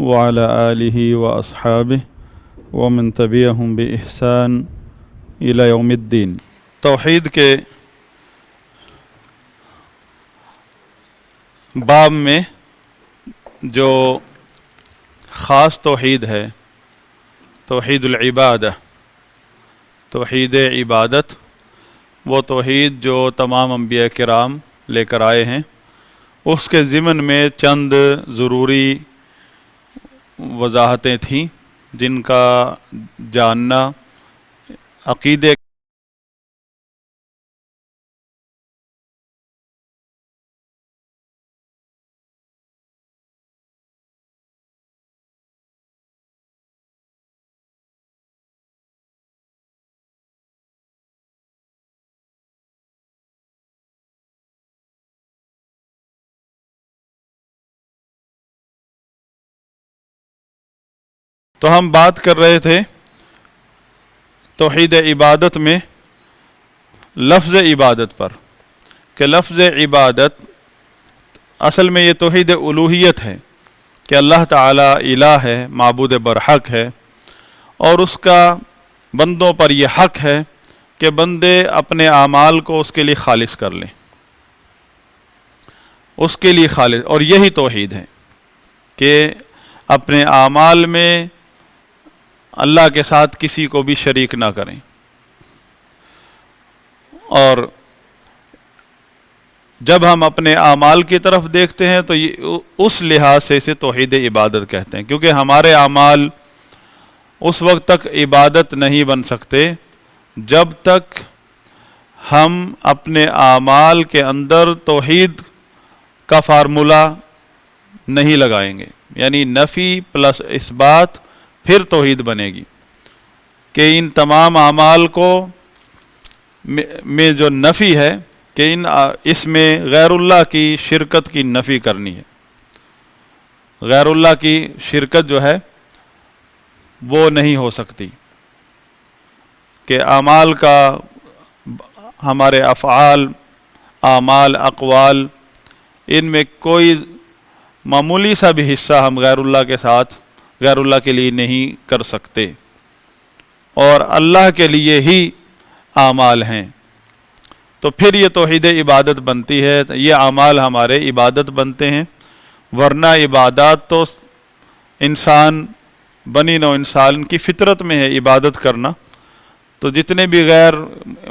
وعلى آله وأصحابه ومن تبعهم بإحسان إلى يوم الدين۔ توحید کے باب میں جو خاص توحید ہے، توحید العبادہ، توحید عبادت، وہ توحید جو تمام انبیاء کرام لے کر آئے ہیں، اس کے ضمن میں چند ضروری وضاحتیں تھیں جن کا جاننا عقیدے تو ہم بات کر رہے تھے توحید عبادت میں لفظ عبادت پر، کہ لفظ عبادت اصل میں یہ توحید الوہیت ہے کہ اللہ تعالیٰ الہ ہے، معبود برحق ہے، اور اس کا بندوں پر یہ حق ہے کہ بندے اپنے اعمال کو اس کے لیے خالص کر لیں، اس کے لیے خالص، اور یہی توحید ہے کہ اپنے اعمال میں اللہ کے ساتھ کسی کو بھی شریک نہ کریں۔ اور جب ہم اپنے اعمال کی طرف دیکھتے ہیں تو یہ اس لحاظ سے اسے توحید عبادت کہتے ہیں، کیونکہ ہمارے اعمال اس وقت تک عبادت نہیں بن سکتے جب تک ہم اپنے اعمال کے اندر توحید کا فارمولہ نہیں لگائیں گے، یعنی نفی پلس اثبات پھر توحید بنے گی، کہ ان تمام اعمال کو میں جو نفی ہے کہ اس میں غیر اللہ کی شرکت کی نفی کرنی ہے، غیر اللہ کی شرکت جو ہے وہ نہیں ہو سکتی، کہ اعمال کا ہمارے افعال، اعمال، اقوال، ان میں کوئی معمولی سا بھی حصہ ہم غیر اللہ کے ساتھ، غیر اللہ کے لیے نہیں کر سکتے، اور اللہ کے لیے ہی اعمال ہیں، تو پھر یہ توحید عبادت بنتی ہے، یہ اعمال ہمارے عبادت بنتے ہیں۔ ورنہ عبادات تو انسان، بنی نوع انسان کی فطرت میں ہے عبادت کرنا، تو جتنے بھی غیر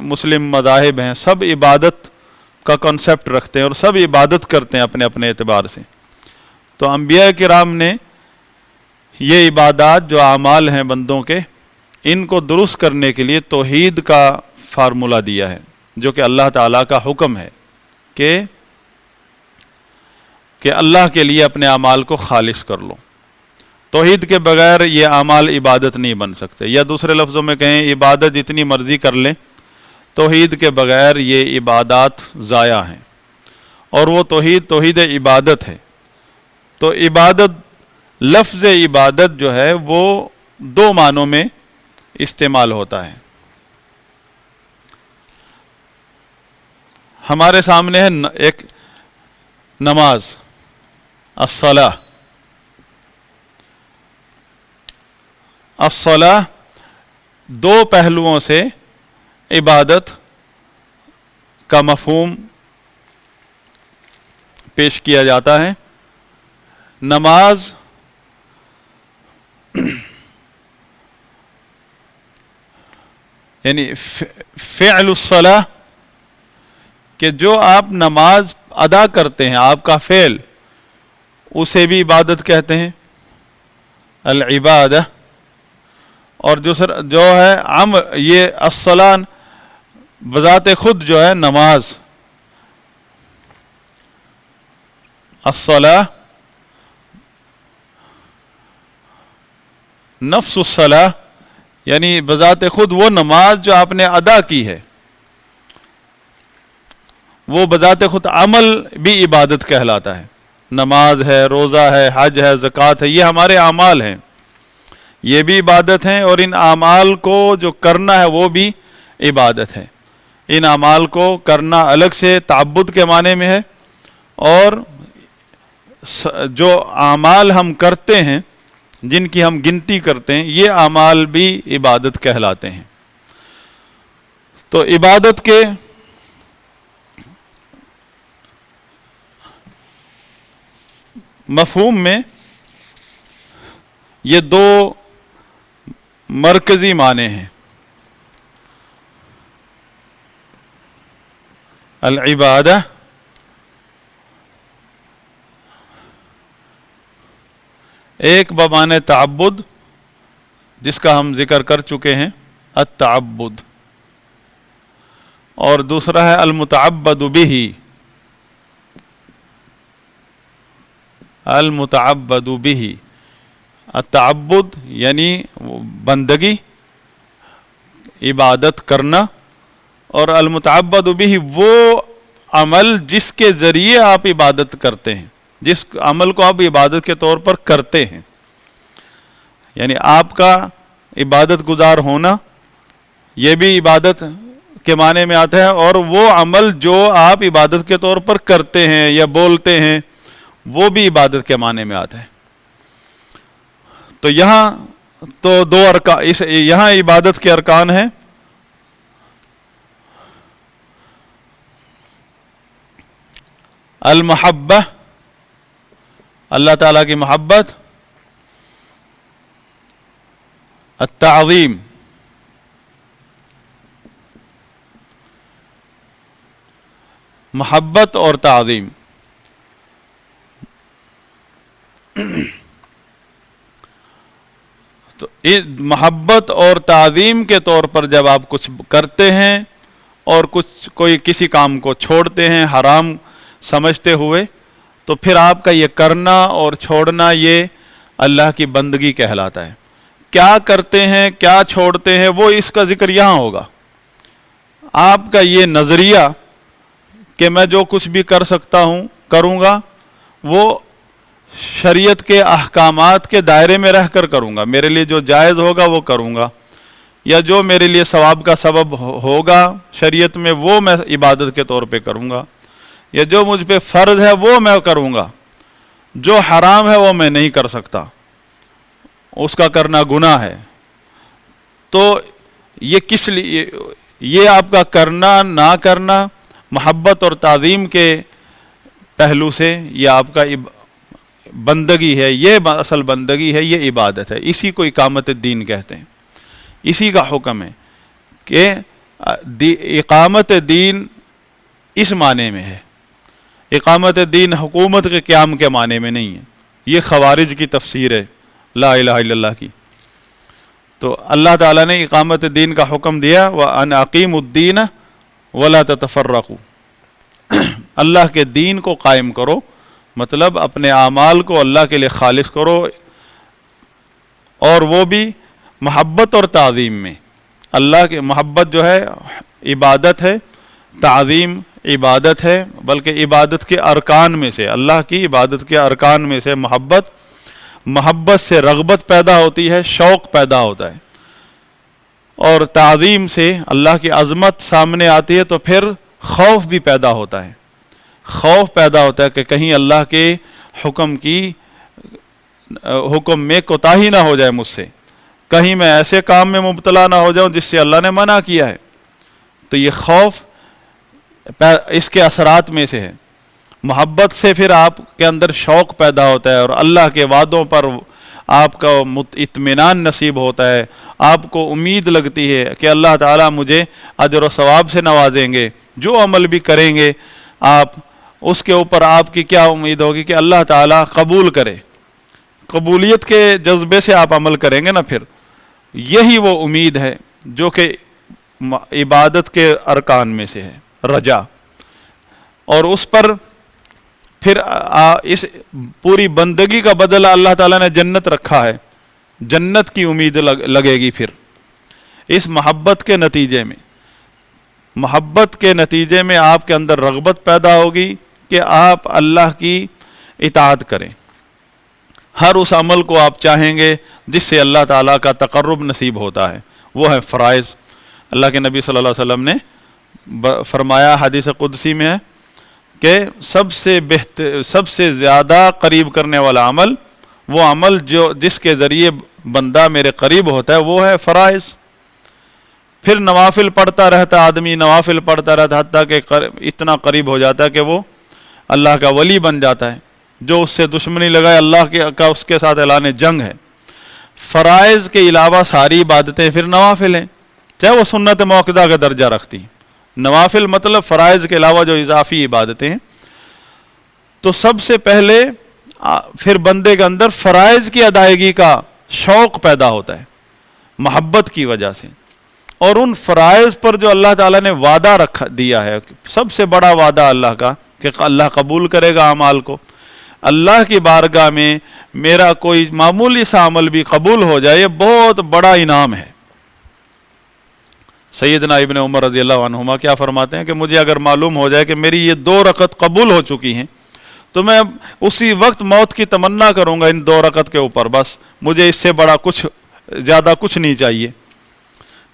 مسلم مذاہب ہیں سب عبادت کا کنسپٹ رکھتے ہیں اور سب عبادت کرتے ہیں اپنے اپنے اعتبار سے۔ تو انبیاء کرام نے یہ عبادات جو اعمال ہیں بندوں کے، ان کو درست کرنے کے لیے توحید کا فارمولہ دیا ہے، جو کہ اللہ تعالیٰ کا حکم ہے کہ اللہ کے لیے اپنے اعمال کو خالص کر لو۔ توحید کے بغیر یہ اعمال عبادت نہیں بن سکتے، یا دوسرے لفظوں میں کہیں عبادت جتنی مرضی کر لیں، توحید کے بغیر یہ عبادات ضائع ہیں، اور وہ توحید عبادت ہے۔ تو عبادت، لفظ عبادت جو ہے وہ دو معنوں میں استعمال ہوتا ہے۔ ہمارے سامنے ہے ایک نماز، الصلاۃ۔ الصلاۃ دو پہلوؤں سے عبادت کا مفہوم پیش کیا جاتا ہے۔ نماز یعنی فعل الصلاۃ، کہ جو آپ نماز ادا کرتے ہیں، آپ کا فعل، اسے بھی عبادت کہتے ہیں، العبادہ۔ اور جو ہے یہ الصلاۃ بذات خود جو ہے نماز، الصلاۃ نفس الصلاۃ، یعنی بذات خود وہ نماز جو آپ نے ادا کی ہے، وہ بذات خود عمل بھی عبادت کہلاتا ہے۔ نماز ہے، روزہ ہے، حج ہے، زکوٰۃ ہے، یہ ہمارے اعمال ہیں، یہ بھی عبادت ہیں، اور ان اعمال کو جو کرنا ہے وہ بھی عبادت ہے۔ ان اعمال کو کرنا الگ سے تعبد کے معنی میں ہے، اور جو اعمال ہم کرتے ہیں جن کی ہم گنتی کرتے ہیں، یہ اعمال بھی عبادت کہلاتے ہیں۔ تو عبادت کے مفہوم میں یہ دو مرکزی معنی ہیں۔ العبادہ ایک بمعنی تعبد، جس کا ہم ذکر کر چکے ہیں، التعبد، اور دوسرا ہے المتعبد بہ، المتعبد بہ۔ التعبد یعنی بندگی، عبادت کرنا، اور المتعبد بہ وہ عمل جس کے ذریعے آپ عبادت کرتے ہیں، جس عمل کو آپ عبادت کے طور پر کرتے ہیں، یعنی آپ کا عبادت گزار ہونا یہ بھی عبادت کے معنی میں آتا ہے، اور وہ عمل جو آپ عبادت کے طور پر کرتے ہیں یا بولتے ہیں وہ بھی عبادت کے معنی میں آتا ہے۔ تو یہاں تو دو ارکان، یہاں عبادت کے ارکان ہیں المحبہ، اللہ تعالیٰ کی محبت، التعظیم، محبت اور تعظیم۔ تو محبت اور تعظیم کے طور پر جب آپ کچھ کرتے ہیں اور کوئی کسی کام کو چھوڑتے ہیں حرام سمجھتے ہوئے، تو پھر آپ کا یہ کرنا اور چھوڑنا یہ اللہ کی بندگی کہلاتا ہے۔ کیا کرتے ہیں، کیا چھوڑتے ہیں، وہ اس کا ذکر یہاں ہوگا۔ آپ کا یہ نظریہ کہ میں جو کچھ بھی کر سکتا ہوں کروں گا، وہ شریعت کے احکامات کے دائرے میں رہ کر کروں گا، میرے لیے جو جائز ہوگا وہ کروں گا، یا جو میرے لیے ثواب کا سبب ہوگا شریعت میں وہ میں عبادت کے طور پہ کروں گا، یا جو مجھ پہ فرض ہے وہ میں کروں گا، جو حرام ہے وہ میں نہیں کر سکتا، اس کا کرنا گناہ ہے۔ تو یہ کس لیے، یہ آپ کا کرنا نہ کرنا محبت اور تعظیم کے پہلو سے یہ آپ کا بندگی ہے، یہ اصل بندگی ہے، یہ عبادت ہے۔ اسی کو اقامت الدین کہتے ہیں، اسی کا حکم ہے کہ اقامت دین اس معنی میں ہے۔ اقامت دین حکومت کے قیام کے معنی میں نہیں ہے، یہ خوارج کی تفسیر ہے لا الہ الا اللہ کی۔ تو اللہ تعالیٰ نے اقامت دین کا حکم دیا، وَأَنْ أَقِيمُوا الدِّينَ وَلَا تَتَفَرَّقُوا، اللہ کے دین کو قائم کرو، مطلب اپنے اعمال کو اللہ کے لیے خالص کرو، اور وہ بھی محبت اور تعظیم میں۔ اللہ کی محبت جو ہے عبادت ہے، تعظیم عبادت ہے، بلکہ عبادت کے ارکان میں سے، اللہ کی عبادت کے ارکان میں سے محبت، محبت سے رغبت پیدا ہوتی ہے، شوق پیدا ہوتا ہے، اور تعظیم سے اللہ کی عظمت سامنے آتی ہے تو پھر خوف بھی پیدا ہوتا ہے، خوف پیدا ہوتا ہے کہ کہیں اللہ کے حکم میں کوتاہی نہ ہو جائے مجھ سے، کہیں میں ایسے کام میں مبتلا نہ ہو جاؤں جس سے اللہ نے منع کیا ہے۔ تو یہ خوف اس کے اثرات میں سے ہے۔ محبت سے پھر آپ کے اندر شوق پیدا ہوتا ہے، اور اللہ کے وعدوں پر آپ کا اطمینان نصیب ہوتا ہے، آپ کو امید لگتی ہے کہ اللہ تعالیٰ مجھے اجر و ثواب سے نوازیں گے، جو عمل بھی کریں گے آپ اس کے اوپر آپ کی کیا امید ہوگی کہ اللہ تعالیٰ قبول کرے، قبولیت کے جذبے سے آپ عمل کریں گے نا، پھر یہی وہ امید ہے جو کہ عبادت کے ارکان میں سے ہے، رجا، اور اس پر پھر اس پوری بندگی کا بدلہ اللہ تعالیٰ نے جنت رکھا ہے، جنت کی امید لگے گی پھر اس محبت کے نتیجے میں۔ محبت کے نتیجے میں آپ کے اندر رغبت پیدا ہوگی کہ آپ اللہ کی اطاعت کریں، ہر اس عمل کو آپ چاہیں گے جس سے اللہ تعالیٰ کا تقرب نصیب ہوتا ہے، وہ ہے فرائض۔ اللہ کے نبی صلی اللہ علیہ وسلم نے فرمایا، حدیث قدسی میں ہے کہ سب سے زیادہ قریب کرنے والا عمل وہ عمل جس کے ذریعے بندہ میرے قریب ہوتا ہے وہ ہے فرائض. پھر نوافل پڑھتا رہتا آدمی، نوافل پڑھتا رہتا حتیٰ کہ اتنا قریب ہو جاتا ہے کہ وہ اللہ کا ولی بن جاتا ہے. جو اس سے دشمنی لگائے اللہ کا اس کے ساتھ اعلان جنگ ہے. فرائض کے علاوہ ساری عبادتیں پھر نوافل ہیں، چاہے وہ سنت موقدہ کا درجہ رکھتی ہیں. نوافل مطلب فرائض کے علاوہ جو اضافی عبادتیں ہیں. تو سب سے پہلے پھر بندے کے اندر فرائض کی ادائیگی کا شوق پیدا ہوتا ہے محبت کی وجہ سے. اور ان فرائض پر جو اللہ تعالیٰ نے وعدہ دیا ہے، سب سے بڑا وعدہ اللہ کا کہ اللہ قبول کرے گا اعمال کو. اللہ کی بارگاہ میں میرا کوئی معمولی سا عمل بھی قبول ہو جائے یہ بہت بڑا انعام ہے. سیدنا ابن عمر رضی اللہ عنہما کیا فرماتے ہیں کہ مجھے اگر معلوم ہو جائے کہ میری یہ 2 رکعت قبول ہو چکی ہیں تو میں اسی وقت موت کی تمنا کروں گا ان 2 رکعت کے اوپر، بس مجھے اس سے بڑا زیادہ کچھ نہیں چاہیے.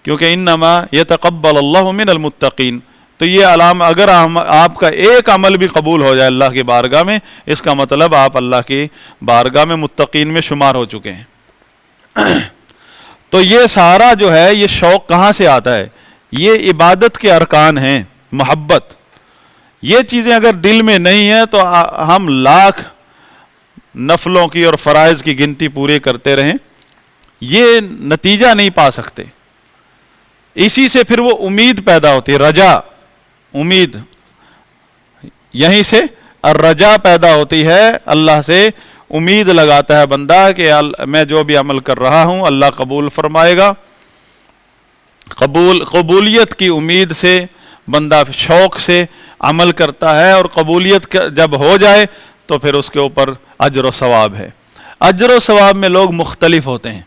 کیونکہ انما یتقبل اللہ من المتقین. تو یہ علامہ اگر آپ کا ایک عمل بھی قبول ہو جائے اللہ کی بارگاہ میں، اس کا مطلب آپ اللہ کی بارگاہ میں متقین میں شمار ہو چکے ہیں. تو یہ سارا جو ہے یہ شوق کہاں سے آتا ہے؟ یہ عبادت کے ارکان ہیں. محبت، یہ چیزیں اگر دل میں نہیں ہیں تو ہم لاکھ نفلوں کی اور فرائض کی گنتی پورے کرتے رہیں، یہ نتیجہ نہیں پا سکتے. اسی سے پھر وہ امید پیدا ہوتی ہے، رجا، امید. یہیں سے الرجا پیدا ہوتی ہے، اللہ سے امید لگاتا ہے بندہ کہ میں جو بھی عمل کر رہا ہوں اللہ قبول فرمائے گا. قبولیت کی امید سے بندہ شوق سے عمل کرتا ہے، اور قبولیت جب ہو جائے تو پھر اس کے اوپر اجر و ثواب ہے. اجر و ثواب میں لوگ مختلف ہوتے ہیں.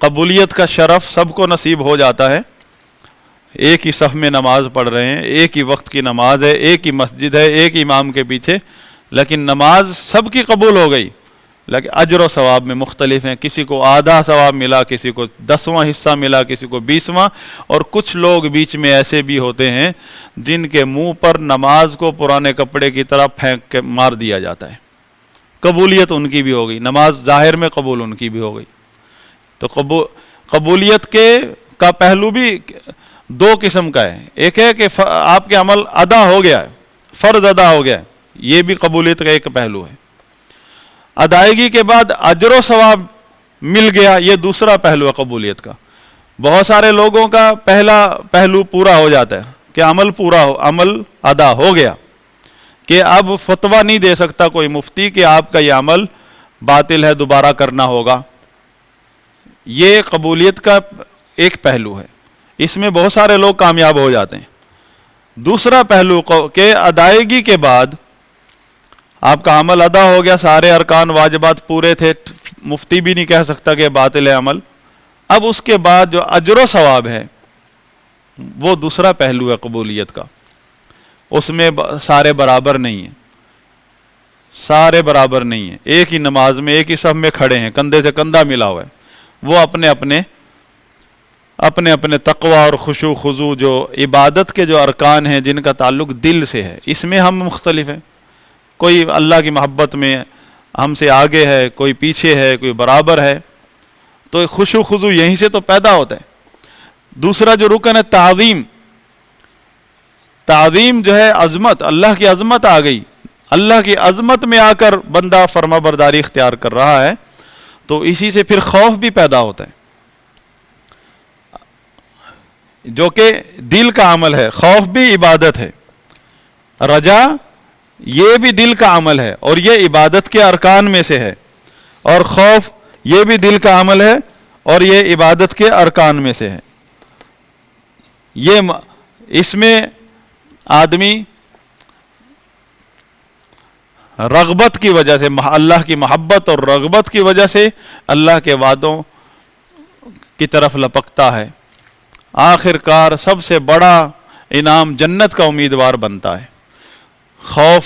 قبولیت کا شرف سب کو نصیب ہو جاتا ہے. ایک ہی صف میں نماز پڑھ رہے ہیں، ایک ہی وقت کی نماز ہے، ایک ہی مسجد ہے، ایک امام کے پیچھے، لیکن نماز سب کی قبول ہو گئی، لیکن اجر و ثواب میں مختلف ہیں. کسی کو آدھا ثواب ملا، کسی کو 10واں حصہ ملا، کسی کو 20واں. اور کچھ لوگ بیچ میں ایسے بھی ہوتے ہیں جن کے منہ پر نماز کو پرانے کپڑے کی طرح پھینک کے مار دیا جاتا ہے. قبولیت ان کی بھی ہو گئی، نماز ظاہر میں قبول ان کی بھی ہو گئی. تو قبولیت کا پہلو بھی 2 قسم کا ہے. ایک ہے کہ آپ کے عمل ادا ہو گیا ہے، فرض ادا ہو گیا ہے، یہ بھی قبولیت کا ایک پہلو ہے. ادائیگی کے بعد اجر و ثواب مل گیا، یہ دوسرا پہلو ہے قبولیت کا. بہت سارے لوگوں کا پہلا پہلو پورا ہو جاتا ہے کہ عمل ادا ہو گیا، کہ اب فتویٰ نہیں دے سکتا کوئی مفتی کہ آپ کا یہ عمل باطل ہے، دوبارہ کرنا ہوگا. یہ قبولیت کا ایک پہلو ہے، اس میں بہت سارے لوگ کامیاب ہو جاتے ہیں. دوسرا پہلو کہ ادائیگی کے بعد آپ کا عمل ادا ہو گیا، سارے ارکان واجبات پورے تھے، مفتی بھی نہیں کہہ سکتا کہ باطل ہے عمل. اب اس کے بعد جو اجر و ثواب ہے وہ دوسرا پہلو ہے قبولیت کا. اس میں سارے برابر نہیں ہیں، سارے برابر نہیں ہیں. ایک ہی نماز میں ایک ہی صف میں کھڑے ہیں، کندھے سے کندھا ملا ہوا ہے، وہ اپنے اپنے تقوی اور خشوع خضوع جو عبادت کے جو ارکان ہیں جن کا تعلق دل سے ہے، اس میں ہم مختلف ہیں. کوئی اللہ کی محبت میں ہم سے آگے ہے، کوئی پیچھے ہے، کوئی برابر ہے. تو خشوع خضوع یہیں سے تو پیدا ہوتا ہے. دوسرا جو رکن ہے تعظیم جو ہے عظمت، اللہ کی عظمت آ گئی. اللہ کی عظمت میں آ کر بندہ فرما برداری اختیار کر رہا ہے، تو اسی سے پھر خوف بھی پیدا ہوتا ہے، جو کہ دل کا عمل ہے. خوف بھی عبادت ہے، رجا یہ بھی دل کا عمل ہے اور یہ عبادت کے ارکان میں سے ہے. اور خوف یہ بھی دل کا عمل ہے اور یہ عبادت کے ارکان میں سے ہے. اس میں آدمی رغبت کی وجہ سے، اللہ کی محبت اور رغبت کی وجہ سے اللہ کے وعدوں کی طرف لپکتا ہے. آخر کار سب سے بڑا انعام جنت کا امیدوار بنتا ہے. خوف،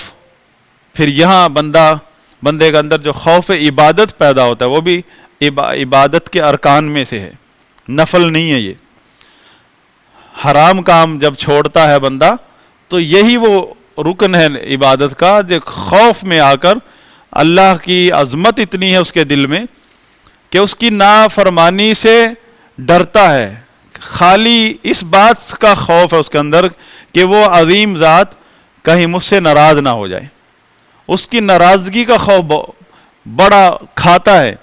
پھر یہاں بندے کے اندر جو خوف عبادت پیدا ہوتا ہے وہ بھی عبادت کے ارکان میں سے ہے، نفل نہیں ہے. یہ حرام کام جب چھوڑتا ہے بندہ تو یہی وہ رکن ہے عبادت کا، جو خوف میں آ کر اللہ کی عظمت اتنی ہے اس کے دل میں کہ اس کی نافرمانی سے ڈرتا ہے، خالی اس بات کا خوف ہے اس کے اندر کہ وہ عظیم ذات کہیں مجھ سے ناراض نہ ہو جائے، اس کی ناراضگی کا خوف بڑا کھاتا ہے،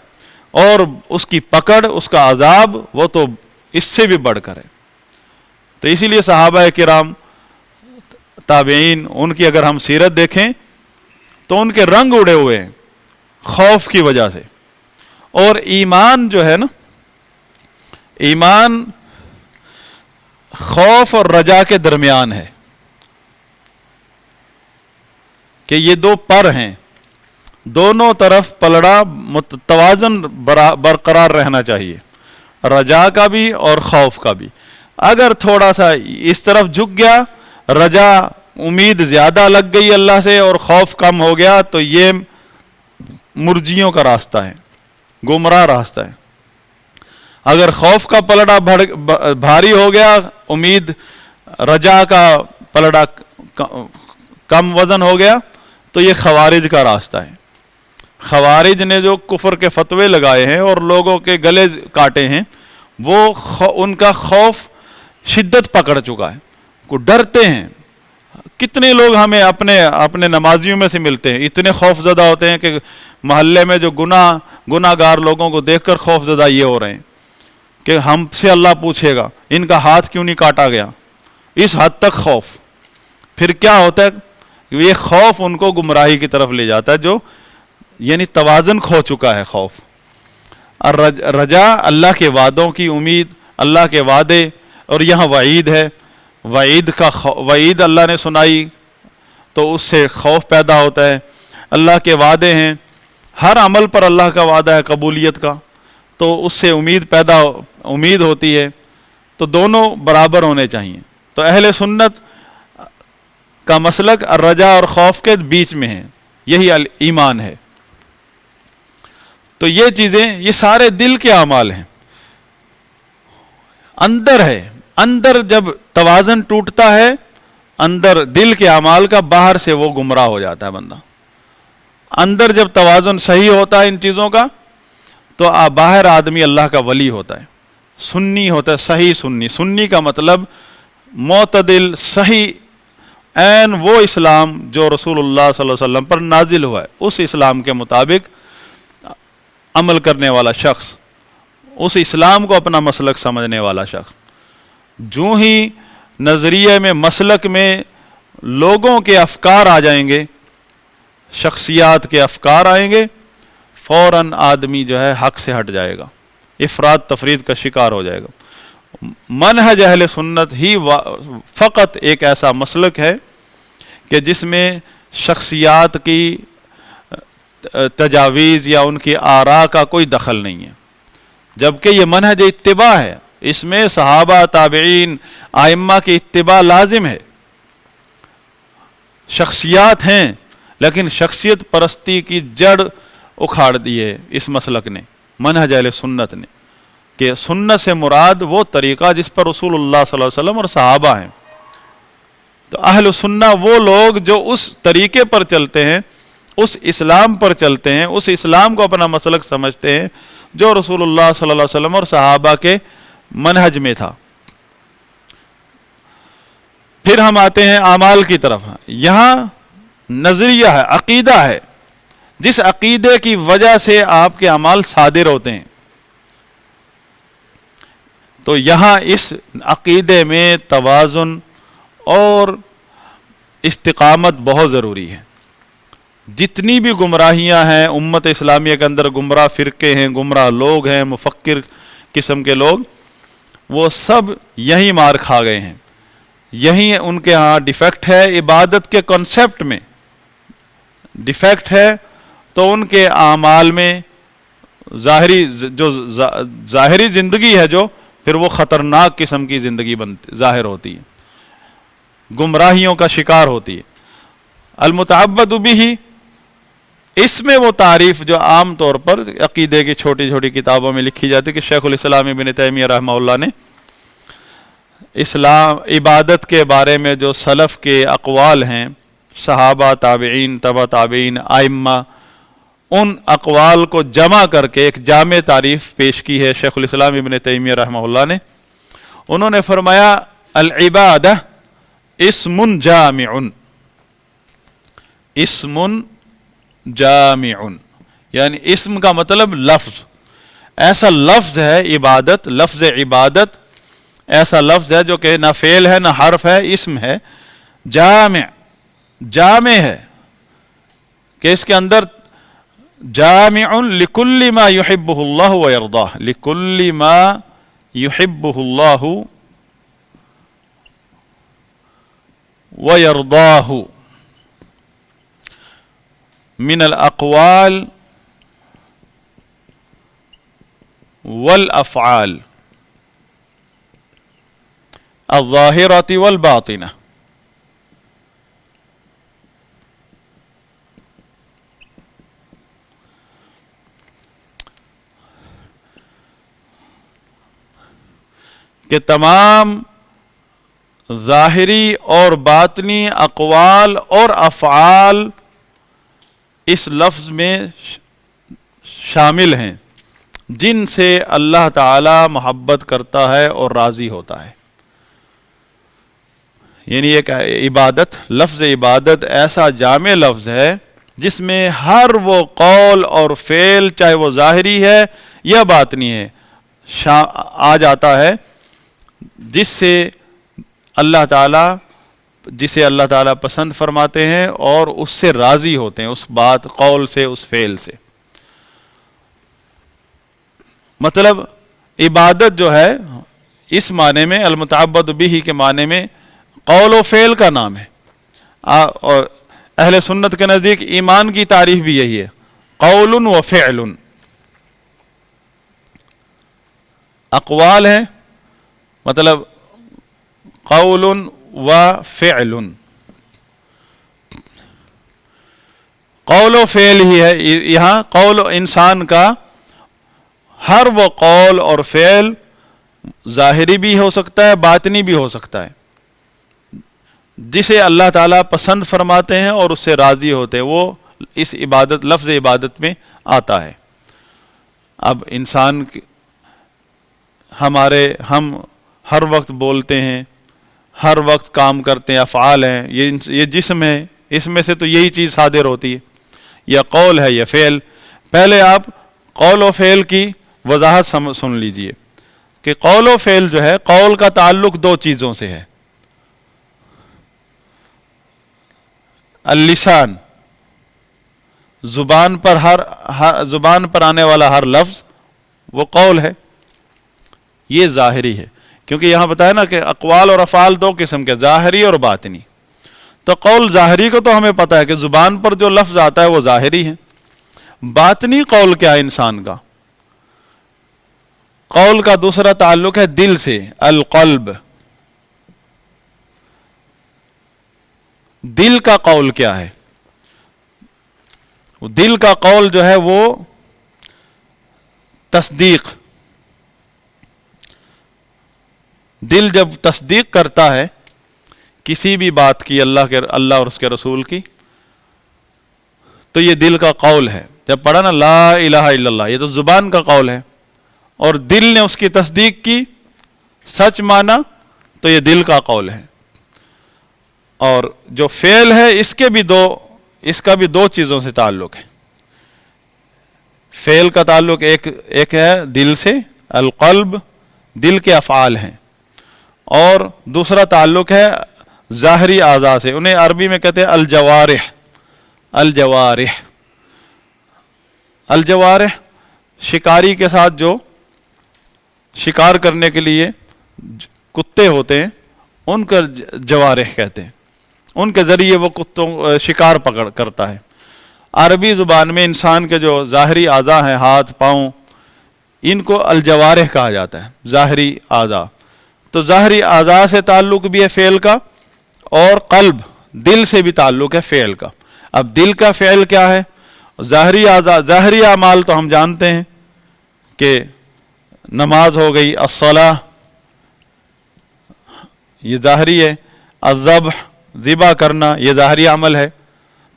اور اس کی پکڑ، اس کا عذاب وہ تو اس سے بھی بڑھ کر ہے۔ تو اسی لیے صحابہ کرام، تابعین، ان کی اگر ہم سیرت دیکھیں تو ان کے رنگ اڑے ہوئے ہیں خوف کی وجہ سے۔ اور ایمان جو ہے نا، ایمان خوف اور رجا کے درمیان ہے کہ یہ دو پر ہیں، دونوں طرف پلڑا توازن برقرار رہنا چاہیے، رجا کا بھی اور خوف کا بھی۔ اگر تھوڑا سا اس طرف جھک گیا، رجا امید زیادہ لگ گئی اللہ سے اور خوف کم ہو گیا، تو یہ مرجیوں کا راستہ ہے، گمراہ راستہ ہے۔ اگر خوف کا پلڑا بھاری ہو گیا، امید رجا کا پلڑا کم وزن ہو گیا، تو یہ خوارج کا راستہ ہے۔ خوارج نے جو کفر کے فتوے لگائے ہیں اور لوگوں کے گلے کاٹے ہیں، وہ ان کا خوف شدت پکڑ چکا ہے، کو ڈرتے ہیں۔ کتنے لوگ ہمیں اپنے نمازیوں میں سے ملتے ہیں، اتنے خوف زدہ ہوتے ہیں کہ محلے میں جو گناہ گار لوگوں کو دیکھ کر خوف زدہ یہ ہو رہے ہیں کہ ہم سے اللہ پوچھے گا ان کا ہاتھ کیوں نہیں کاٹا گیا، اس حد تک خوف۔ پھر کیا ہوتا ہے، یہ خوف ان کو گمراہی کی طرف لے جاتا ہے، جو یعنی توازن کھو چکا ہے خوف۔ اور رجا اللہ کے وعدوں کی امید، اللہ کے وعدے، اور یہاں وعید ہے، وعید اللہ نے سنائی تو اس سے خوف پیدا ہوتا ہے۔ اللہ کے وعدے ہیں، ہر عمل پر اللہ کا وعدہ ہے قبولیت کا، تو اس سے امید ہوتی ہے۔ تو دونوں برابر ہونے چاہیے۔ تو اہل سنت کا مسلک الرجا اور خوف کے بیچ میں ہے، یہی ایمان ہے۔ تو یہ چیزیں، یہ سارے دل کے اعمال ہیں، اندر ہے۔ اندر جب توازن ٹوٹتا ہے، اندر دل کے اعمال کا، باہر سے وہ گمراہ ہو جاتا ہے بندہ۔ اندر جب توازن صحیح ہوتا ہے ان چیزوں کا، تو باہر آدمی اللہ کا ولی ہوتا ہے، سنی ہوتا ہے، صحیح سنی۔ سنی کا مطلب معتدل، صحیح، عین وہ اسلام جو رسول اللہ صلی اللہ علیہ وسلم پر نازل ہوا ہے، اس اسلام کے مطابق عمل کرنے والا شخص، اس اسلام کو اپنا مسلک سمجھنے والا شخص۔ جو ہی نظریے میں، مسلک میں لوگوں کے افکار آ جائیں گے، شخصیات کے افکار آئیں گے، فوراً آدمی جو ہے حق سے ہٹ جائے گا، افراد تفرید کا شکار ہو جائے گا۔ منہج اہل سنت ہی فقط ایک ایسا مسلک ہے کہ جس میں شخصیات کی تجاویز یا ان کی آراء کا کوئی دخل نہیں ہے، جبکہ یہ منہج اتباع ہے، اس میں صحابہ، تابعین، ائمہ کی اتباع لازم ہے۔ شخصیات ہیں، لیکن شخصیت پرستی کی جڑ اکھاڑ دی ہے اس مسلک نے، منہج اہل سنت نے، کہ سنت سے مراد وہ طریقہ جس پر رسول اللہ صلی اللہ علیہ وسلم اور صحابہ ہیں۔ تو اہل سنت وہ لوگ جو اس طریقے پر چلتے ہیں، اس اسلام پر چلتے ہیں، اس اسلام کو اپنا مسلک سمجھتے ہیں جو رسول اللہ صلی اللہ علیہ وسلم اور صحابہ کے منہج میں تھا۔ پھر ہم آتے ہیں اعمال کی طرف۔ یہاں نظریہ ہے، عقیدہ ہے، جس عقیدے کی وجہ سے آپ کے اعمال صادر ہوتے ہیں۔ تو یہاں اس عقیدے میں توازن اور استقامت بہت ضروری ہے۔ جتنی بھی گمراہیاں ہیں امت اسلامیہ کے اندر، گمراہ فرقے ہیں، گمراہ لوگ ہیں، مفکر قسم کے لوگ، وہ سب یہی مار کھا گئے ہیں۔ یہی ان کے ہاں ڈیفیکٹ ہے، عبادت کے کنسیپٹ میں ڈیفیکٹ ہے۔ تو ان کے اعمال میں ظاہری زندگی ہے جو، پھر وہ خطرناک قسم کی زندگی ظاہر ہوتی ہے، گمراہیوں کا شکار ہوتی ہے۔ المتعبد بہ، اس میں وہ تعریف جو عام طور پر عقیدے کی چھوٹی چھوٹی کتابوں میں لکھی جاتی ہے کہ شیخ الاسلام ابن تیمیہ رحمہ اللہ نے اسلام عبادت کے بارے میں جو سلف کے اقوال ہیں، صحابہ، تابعین، تبع تابعین، ائمہ، ان اقوال کو جمع کر کے ایک جامع تعریف پیش کی ہے شیخ الاسلام ابن تیمیہ رحمہ اللہ نے. انہوں نے فرمایا العبادہ اسم جامع، اسم جامع، یعنی اسم کا مطلب لفظ، ایسا لفظ ہے عبادت، لفظ عبادت ایسا لفظ ہے جو کہ نہ فعل ہے نہ حرف ہے، اسم ہے، جامع، جامع ہے کہ اس کے اندر جامع لکل ما یحبہ اللہ ویرضاہ، لکل ما یحبہ اللہ ویرضاہ من الاقوال والافعال الظاہرۃ والباطنہ. کہ تمام ظاہری اور باطنی اقوال اور افعال اس لفظ میں شامل ہیں جن سے اللہ تعالی محبت کرتا ہے اور راضی ہوتا ہے. یعنی ایک عبادت، لفظ عبادت ایسا جامع لفظ ہے جس میں ہر وہ قول اور فعل چاہے وہ ظاہری ہے یا باطنی ہے آ جاتا ہے جس سے اللہ تعالیٰ، جسے اللہ تعالیٰ پسند فرماتے ہیں اور اس سے راضی ہوتے ہیں، اس بات، قول سے، اس فعل سے. مطلب عبادت جو ہے اس معنی میں المتعبد بہ کے معنی میں قول و فعل کا نام ہے، اور اہل سنت کے نزدیک ایمان کی تعریف بھی یہی ہے، قول و فعل. اقوال ہیں مطلب قول و فعل، قول و فعل ہی ہے یہاں. قول انسان کا ہر وہ قول اور فعل ظاہری بھی ہو سکتا ہے، باطنی بھی ہو سکتا ہے، جسے اللہ تعالیٰ پسند فرماتے ہیں اور اس سے راضی ہوتے ہیں، وہ اس عبادت، لفظ عبادت میں آتا ہے. اب انسان ہم ہر وقت بولتے ہیں، ہر وقت کام کرتے ہیں، افعال ہیں، یہ جسم ہے، اس میں سے تو یہی چیز صادر ہوتی ہے، یا قول ہے یا فعل. پہلے آپ قول و فعل کی وضاحت سن لیجئے کہ قول و فعل جو ہے، قول کا تعلق دو چیزوں سے ہے. اللسان، زبان پر آنے والا ہر لفظ وہ قول ہے، یہ ظاہری ہے، کیونکہ یہاں بتایا نا کہ اقوال اور افعال دو قسم کے، ظاہری اور باطنی. تو قول ظاہری کو تو ہمیں پتہ ہے کہ زبان پر جو لفظ آتا ہے وہ ظاہری ہے. باطنی قول کیا ہے انسان کا؟ قول کا دوسرا تعلق ہے دل سے، القلب. دل کا قول کیا ہے؟ دل کا قول جو ہے وہ تصدیق. دل جب تصدیق کرتا ہے کسی بھی بات کی، اللہ اور اس کے رسول کی، تو یہ دل کا قول ہے. جب پڑھا نا لا الہ الا اللہ، یہ تو زبان کا قول ہے، اور دل نے اس کی تصدیق کی، سچ مانا، تو یہ دل کا قول ہے. اور جو فعل ہے اس کا بھی دو چیزوں سے تعلق ہے. فعل کا تعلق ایک ہے دل سے، القلب، دل کے افعال ہیں، اور دوسرا تعلق ہے ظاہری اعضاء سے، انہیں عربی میں کہتے ہیں الجوارح. الجوارح، الجوارح شکاری کے ساتھ جو شکار کرنے کے لیے کتے ہوتے ہیں ان کا جوارح کہتے ہیں، ان کے ذریعے وہ شکار کرتا ہے. عربی زبان میں انسان کے جو ظاہری اعضاء ہیں، ہاتھ، پاؤں، ان کو الجوارح کہا جاتا ہے، ظاہری اعضاء. تو ظاہری اعضاء سے تعلق بھی ہے فعل کا، اور قلب، دل سے بھی تعلق ہے فعل کا. اب دل کا فعل کیا ہے؟ ظاہری اعضاء، ظاہری اعمال تو ہم جانتے ہیں کہ نماز ہو گئی، الصلاۃ یہ ظاہری ہے، الذبح ذبح کرنا یہ ظاہری عمل ہے،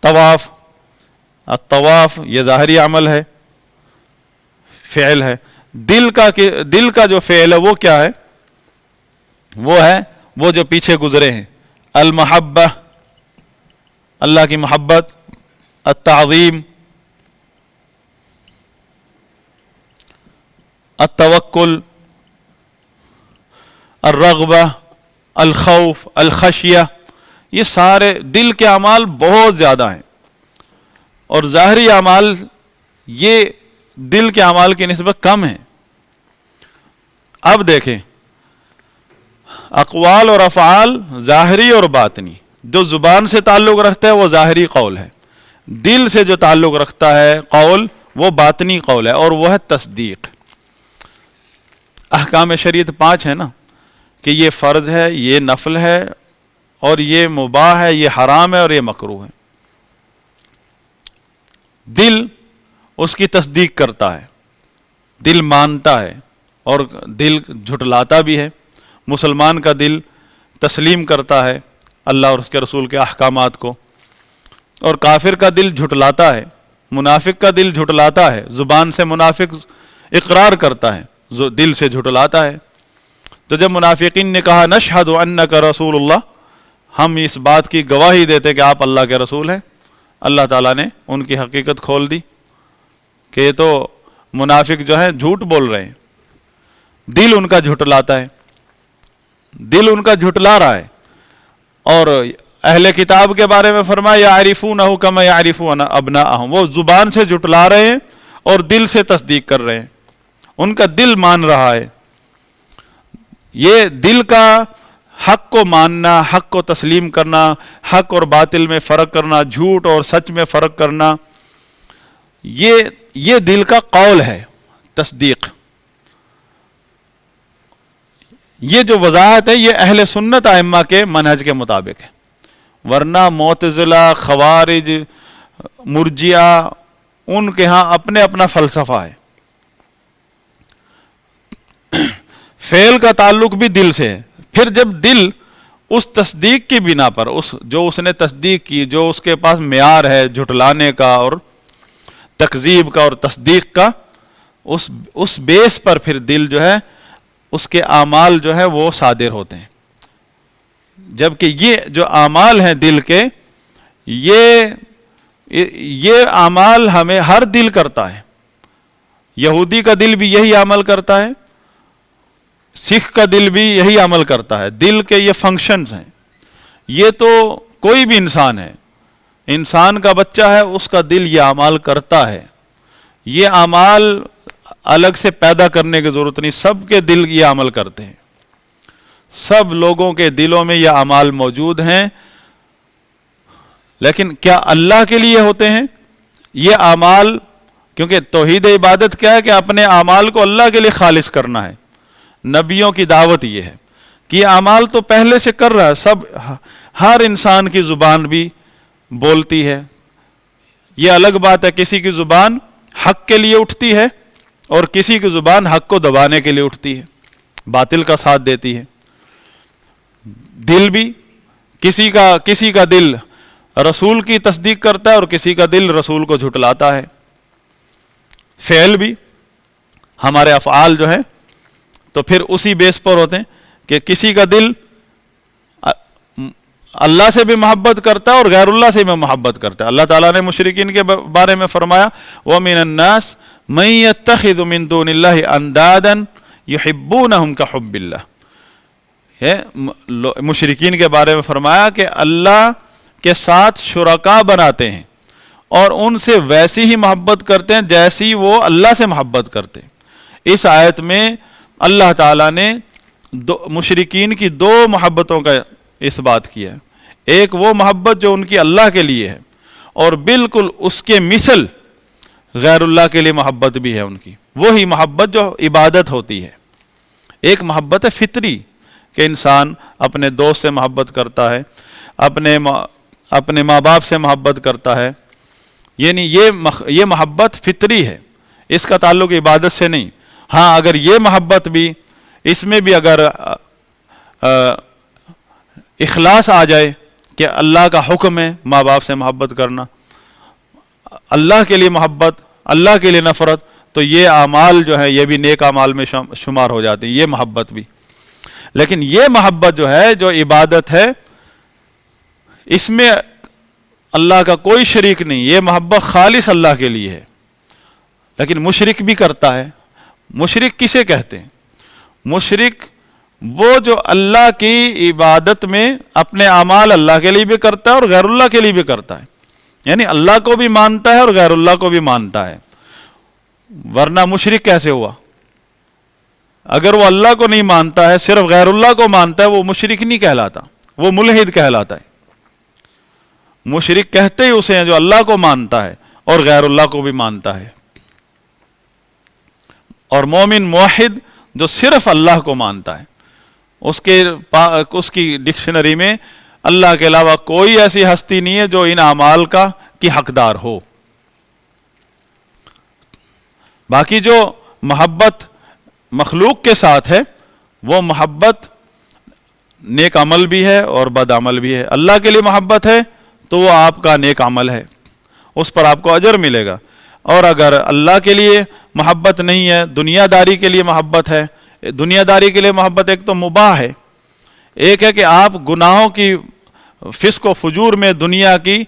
طواف الطواف یہ ظاہری عمل ہے، فعل ہے. دل کا جو فعل ہے وہ کیا ہے؟ وہ ہے وہ جو پیچھے گزرے ہیں، المحبہ اللہ کی محبت، التعظیم، التوکل، الرغبہ، الخوف، الخشیہ. یہ سارے دل کے اعمال بہت زیادہ ہیں، اور ظاہری اعمال یہ دل کے اعمال کی نسبت کم ہیں. اب دیکھیں، اقوال اور افعال ظاہری اور باطنی، جو زبان سے تعلق رکھتا ہے وہ ظاہری قول ہے، دل سے جو تعلق رکھتا ہے قول وہ باطنی قول ہے، اور وہ ہے تصدیق. احکام شریعت 5 ہے نا، کہ یہ فرض ہے، یہ نفل ہے، اور یہ مباح ہے، یہ حرام ہے، اور یہ مکروہ ہے. دل اس کی تصدیق کرتا ہے، دل مانتا ہے، اور دل جھٹلاتا بھی ہے. مسلمان کا دل تسلیم کرتا ہے اللہ اور اس کے رسول کے احکامات کو، اور کافر کا دل جھٹلاتا ہے، منافق کا دل جھٹلاتا ہے. زبان سے منافق اقرار کرتا ہے، دل سے جھٹلاتا ہے. تو جب منافقین نے کہا نشہد انک رسول اللہ، ہم اس بات کی گواہی دیتے کہ آپ اللہ کے رسول ہیں، اللہ تعالیٰ نے ان کی حقیقت کھول دی کہ یہ تو منافق جو ہیں جھوٹ بول رہے ہیں. دل ان کا جھٹلاتا ہے، دل ان کا جھٹلا رہا ہے. اور اہل کتاب کے بارے میں فرمایا یعرفونہ کما یعرفون ابناءہم، وہ زبان سے جھٹلا رہے ہیں اور دل سے تصدیق کر رہے ہیں، ان کا دل مان رہا ہے. یہ دل کا حق کو ماننا، حق کو تسلیم کرنا، حق اور باطل میں فرق کرنا، جھوٹ اور سچ میں فرق کرنا، یہ دل کا قول ہے، تصدیق. یہ جو وضاحت ہے یہ اہل سنت ائمہ کے منہج کے مطابق ہے، ورنہ معتزلہ، خوارج، مرجئہ ان کے ہاں اپنا فلسفہ ہے. فعل کا تعلق بھی دل سے ہے. پھر جب دل اس تصدیق کی بنا پر، جو اس نے تصدیق کی، جو اس کے پاس معیار ہے جھٹلانے کا اور تکذیب کا اور تصدیق کا، اس بیس پر پھر دل جو ہے اس کے اعمال جو ہے وہ صادر ہوتے ہیں. جبکہ یہ جو اعمال ہیں دل کے، یہ اعمال ہمیں ہر دل کرتا ہے. یہودی کا دل بھی یہی عمل کرتا ہے، سکھ کا دل بھی یہی عمل کرتا ہے. دل کے یہ فنکشنز ہیں. یہ تو کوئی بھی انسان ہے، انسان کا بچہ ہے، اس کا دل یہ اعمال کرتا ہے. یہ اعمال الگ سے پیدا کرنے کی ضرورت نہیں، سب کے دل یہ عمل کرتے ہیں. سب لوگوں کے دلوں میں یہ اعمال موجود ہیں. لیکن کیا اللہ کے لیے ہوتے ہیں یہ اعمال؟ کیونکہ توحید عبادت کیا ہے کہ اپنے اعمال کو اللہ کے لیے خالص کرنا ہے. نبیوں کی دعوت یہ ہے کہ یہ اعمال تو پہلے سے کر رہا ہے. سب ہر انسان کی زبان بھی بولتی ہے. یہ الگ بات ہے کسی کی زبان حق کے لیے اٹھتی ہے اور کسی کی زبان حق کو دبانے کے لیے اٹھتی ہے، باطل کا ساتھ دیتی ہے. دل بھی کسی کا دل رسول کی تصدیق کرتا ہے اور کسی کا دل رسول کو جھٹلاتا ہے. فعل بھی، ہمارے افعال جو ہیں تو پھر اسی بیس پر ہوتے ہیں کہ کسی کا دل اللہ سے بھی محبت کرتا ہے اور غیر اللہ سے بھی محبت کرتا ہے. اللہ تعالیٰ نے مشرکین کے بارے میں فرمایا وَمِنَ النَّاسِ مَن يَتَّخِذُ مِن دُونِ اللَّهِ أَندَادًا يُحِبُّونَهُمْ كَحُبِّ اللَّهِ. مشرکین کے بارے میں فرمایا کہ اللہ کے ساتھ شرکا بناتے ہیں اور ان سے ویسی ہی محبت کرتے ہیں جیسی وہ اللہ سے محبت کرتے ہیں. اس آیت میں اللہ تعالیٰ نے مشرکین کی 2 محبتوں کا اس بات کیا ہے. ایک وہ محبت جو ان کی اللہ کے لیے ہے، اور بالکل اس کے مثل غیر اللہ کے لیے محبت بھی ہے ان کی. وہی محبت جو عبادت ہوتی ہے. ایک محبت ہے فطری کہ انسان اپنے دوست سے محبت کرتا ہے، اپنے ماں باپ سے محبت کرتا ہے. یعنی یہ محبت فطری ہے، اس کا تعلق عبادت سے نہیں. ہاں اگر یہ محبت بھی، اس میں بھی اگر اخلاص آ جائے کہ اللہ کا حکم ہے ماں باپ سے محبت کرنا، اللہ کے لیے محبت، اللہ کے لیے نفرت، تو یہ اعمال جو ہیں یہ بھی نیک اعمال میں شمار ہو جاتے ہیں، یہ محبت بھی۔ لیکن یہ محبت جو ہے، جو عبادت ہے، اس میں اللہ کا کوئی شریک نہیں، یہ محبت خالص اللہ کے لیے ہے۔ لیکن مشرک بھی کرتا ہے۔ مشرک کسے کہتے ہیں؟ مشرک وہ جو اللہ کی عبادت میں اپنے اعمال اللہ کے لیے بھی کرتا ہے اور غیر اللہ کے لیے بھی کرتا ہے، یعنی اللہ کو بھی مانتا ہے اور غیر اللہ کو بھی مانتا ہے۔ ورنہ مشرک کیسے ہوا؟ اگر وہ اللہ کو نہیں مانتا ہے، صرف غیر اللہ کو مانتا ہے، وہ مشرک نہیں کہلاتا، وہ ملحد کہلاتا ہے۔ مشرک کہتے ہی اسے ہیں جو اللہ کو مانتا ہے اور غیر اللہ کو بھی مانتا ہے، اور مومن موحد جو صرف اللہ کو مانتا ہے، اس کی ڈکشنری میں اللہ کے علاوہ کوئی ایسی ہستی نہیں ہے جو ان اعمال کی حقدار ہو۔ باقی جو محبت مخلوق کے ساتھ ہے، وہ محبت نیک عمل بھی ہے اور بد عمل بھی ہے۔ اللہ کے لیے محبت ہے تو وہ آپ کا نیک عمل ہے، اس پر آپ کو اجر ملے گا۔ اور اگر اللہ کے لیے محبت نہیں ہے، دنیا داری کے لیے محبت ہے، دنیا داری کے لیے محبت ایک تو مباح ہے، ایک ہے کہ آپ گناہوں کی فسق و فجور میں، دنیا کی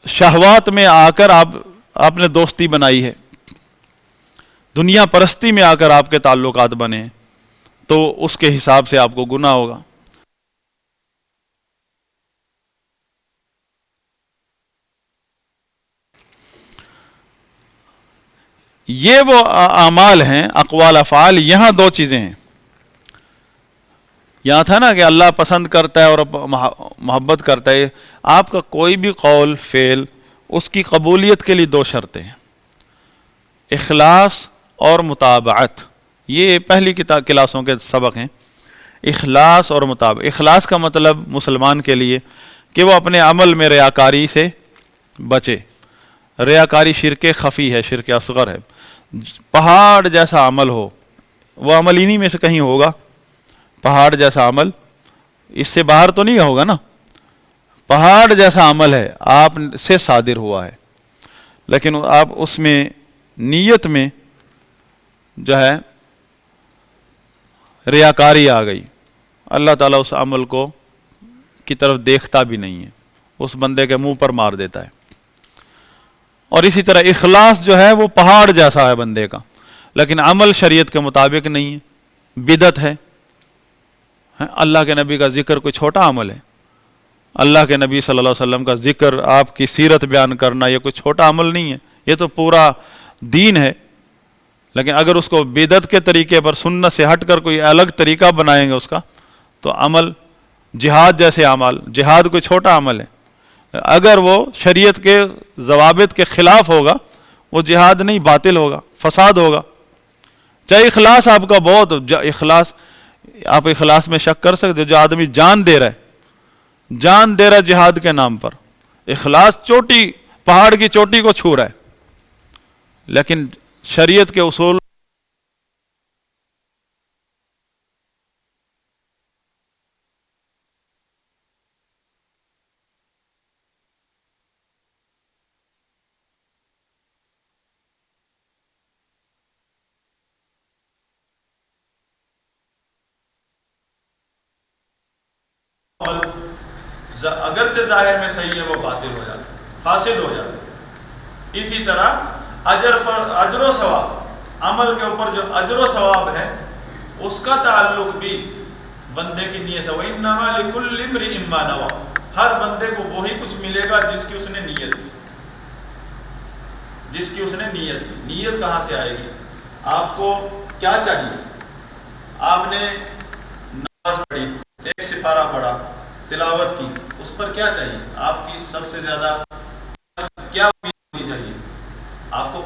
شہوات میں آ کر آپ نے دوستی بنائی ہے، دنیا پرستی میں آ کر آپ کے تعلقات بنے، تو اس کے حساب سے آپ کو گناہ ہوگا۔ یہ وہ اعمال ہیں، اقوال افعال۔ یہاں دو چیزیں ہیں، یہاں تھا نا کہ اللہ پسند کرتا ہے اور محبت کرتا ہے۔ آپ کا کوئی بھی قول فعل، اس کی قبولیت کے لیے دو شرطیں ہیں، اخلاص اور مطابعت۔ یہ پہلی کلاسوں کے سبق ہیں، اخلاص اور مطابعت۔ اخلاص کا مطلب مسلمان کے لیے کہ وہ اپنے عمل میں ریاکاری سے بچے۔ ریاکاری شرک خفی ہے، شرک اصغر ہے۔ پہاڑ جیسا عمل ہو، وہ عمل انہی میں سے کہیں ہوگا، پہاڑ جیسا عمل، اس سے باہر تو نہیں ہوگا نا۔ پہاڑ جیسا عمل ہے، آپ سے صادر ہوا ہے، لیکن آپ اس میں نیت میں جو ہے ریاکاری آ گئی، اللہ تعالیٰ اس عمل کی طرف دیکھتا بھی نہیں ہے، اس بندے کے منہ پر مار دیتا ہے۔ اور اسی طرح اخلاص جو ہے وہ پہاڑ جیسا ہے بندے کا، لیکن عمل شریعت کے مطابق نہیں ہے، بدعت ہے۔ اللہ کے نبی کا ذکر کوئی چھوٹا عمل ہے؟ اللہ کے نبی صلی اللہ علیہ وسلم کا ذکر، آپ کی سیرت بیان کرنا، یہ کوئی چھوٹا عمل نہیں ہے، یہ تو پورا دین ہے۔ لیکن اگر اس کو بدعت کے طریقے پر، سنت سے ہٹ کر کوئی الگ طریقہ بنائیں گے اس کا، تو عمل جہاد جیسے اعمال، جہاد کوئی چھوٹا عمل ہے، اگر وہ شریعت کے ضوابط کے خلاف ہوگا، وہ جہاد نہیں، باطل ہوگا، فساد ہوگا۔ چاہے اخلاص آپ کا بہت، آپ اخلاص میں شک کر سکتے، جو آدمی جان دے رہا ہے، جان دے رہا ہے جہاد کے نام پر، اخلاص چوٹی، پہاڑ کی چوٹی کو چھو رہا ہے، لیکن شریعت کے اصول اگرچہ ظاہر میں صحیح ہے، وہ باطل ہو جاتا ہے، فاسد ہو جاتا ہے۔ اسی طرح اجر و ثواب، عمل کے اوپر جو اجر و ثواب ہے، اس کا تعلق بھی بندے کی نیت ہے۔ وَإِنَّمَا لِكُلِّ امْرِئٍ مَّا نَوَىٰ، ہر بندے کو وہی کچھ ملے گا جس کی اس نے نیت کی، جس کی اس نے نیت کی۔ نیت کہاں سے آئے گی؟ آپ کو کیا چاہیے؟ آپ نے نماز پڑھی، ایک سپارہ پڑھا، تلاوت کی، اس پر کیا چاہیے؟ آپ کی سب سے زیادہ کیا امید ہونی چاہیے؟ آپ کو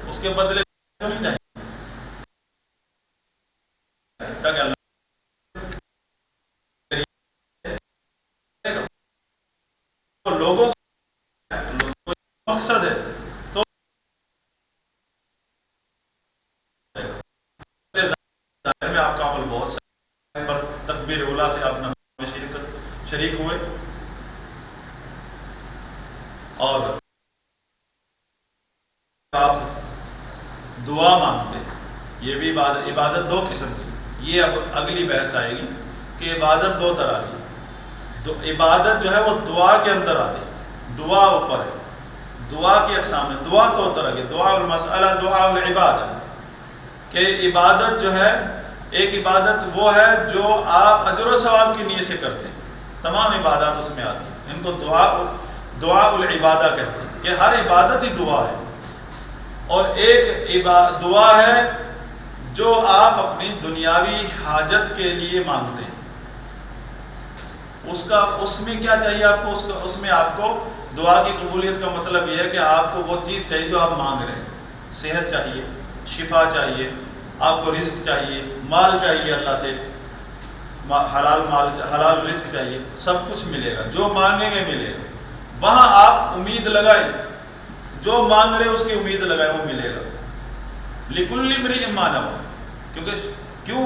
اس کے بدلے نہیں چاہیے، تاکہ اللہ لوگوں کا مقصد ہے، تو ظاہر میں آپ کا عمل بہت سا پر تکبیر اولا سے آپ شریک ہوئے، اور یہ بھی عبادت دو قسم کی، یہ اب اگلی بحث آئے گی کہ عبادت دو طرح کی. تو عبادت جو ہے وہ دعا کے اندر آتی ہے، دعا اوپر ہے، دعا کی اقسام ہے. دعا دو طرح کی، دعا المسئلہ، دعا العبادہ. کہ عبادت جو ہے، ایک عبادت وہ ہے جو آپ اجر و ثواب کی نیت سے کرتے ہیں، تمام عبادات اس میں آتی ہیں، ان کو دعا العبادہ کہتے ہیں کہ ہر عبادت ہی دعا ہے. اور ایک دعا ہے جو آپ اپنی دنیاوی حاجت کے لیے مانگتے ہیں. اس میں کیا چاہیے آپ کو؟ اس میں آپ کو دعا کی قبولیت کا مطلب یہ ہے کہ آپ کو وہ چیز چاہیے جو آپ مانگ رہے ہیں. صحت چاہیے، شفا چاہیے، آپ کو رزق چاہیے، مال چاہیے، اللہ سے حلال مال، حلال رزق چاہیے، سب کچھ ملے گا، جو مانگیں گے ملے گا. وہاں آپ امید لگائیں، جو مانگ رہے اس کی امید لگائیں، وہ ملے گا. لِكُلِّ امْرِئٍ مَّا نَوَىٰ. کیوں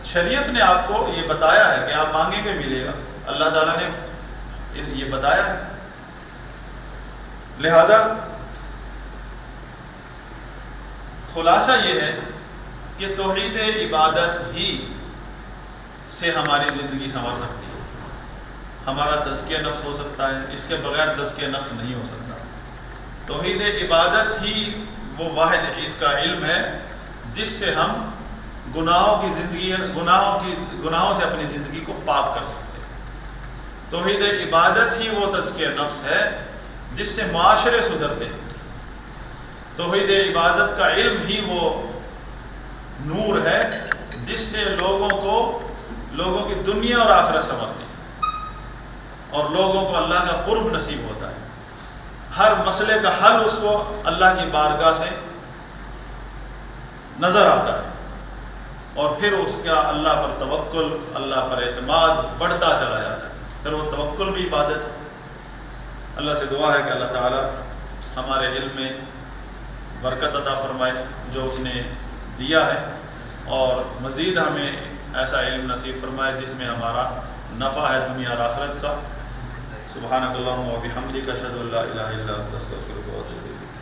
شریعت نے آپ کو یہ بتایا ہے کہ آپ مانگیں گے ملے گا، اللہ تعالیٰ نے یہ بتایا ہے. لہذا خلاصہ یہ ہے کہ توحید عبادت ہی سے ہماری زندگی سنور سکتی ہے، ہمارا تزکیہ نفس ہو سکتا ہے، اس کے بغیر تزکیہ نفس نہیں ہو سکتا. توحید عبادت ہی وہ واحد اس کا علم ہے جس سے ہم گناہوں سے اپنی زندگی کو پاک کر سکتے ہیں. توحید عبادت ہی وہ تزکیہ نفس ہے جس سے معاشرے سدھرتے ہیں. توحید عبادت کا علم ہی وہ نور ہے جس سے لوگوں کی دنیا اور آخرت سنورتی ہے اور لوگوں کو اللہ کا قرب نصیب ہوتا ہے. ہر مسئلے کا حل اس کو اللہ کی بارگاہ سے نظر آتا ہے اور پھر اس کا اللہ پر توکل، اللہ پر اعتماد بڑھتا چلا جاتا ہے. پھر وہ توکل بھی عبادت ہے. اللہ سے دعا ہے کہ اللہ تعالی ہمارے علم میں برکت عطا فرمائے جو اس نے دیا ہے، اور مزید ہمیں ایسا علم نصیب فرمائے جس میں ہمارا نفع ہے دنیا اور آخرت کا. سبحانک اللہم و بحمدک اشہد ان لا الہ الا انت استغفرک و اتوب الیک.